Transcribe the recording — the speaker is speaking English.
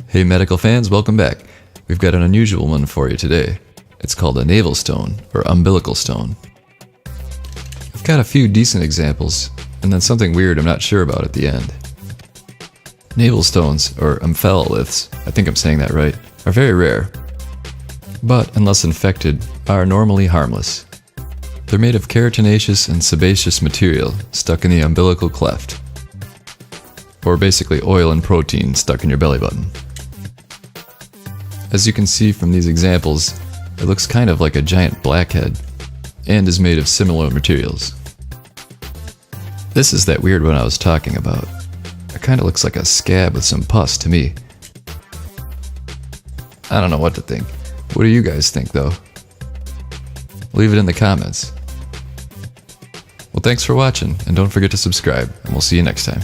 Hey medical fans, welcome back. We've got an unusual one for you today. It's called a navel stone, or umbilical stone. I've got a few decent examples, and then something weird I'm not sure about at the end. Navel stones, or umphaloliths, I think I'm saying that right, are very rare, but unless infected, are normally harmless. They're made of keratinaceous and sebaceous material stuck in the umbilical cleft, or basically oil and protein stuck in your belly button. As you can see from these examples, it looks kind of like a giant blackhead, and is made of similar materials. This is that weird one I was talking about. It kinda looks like a scab with some pus to me. I don't know what to think. What do you guys think though? Leave it in the comments. Well, thanks for watching, and don't forget to subscribe, and we'll see you next time.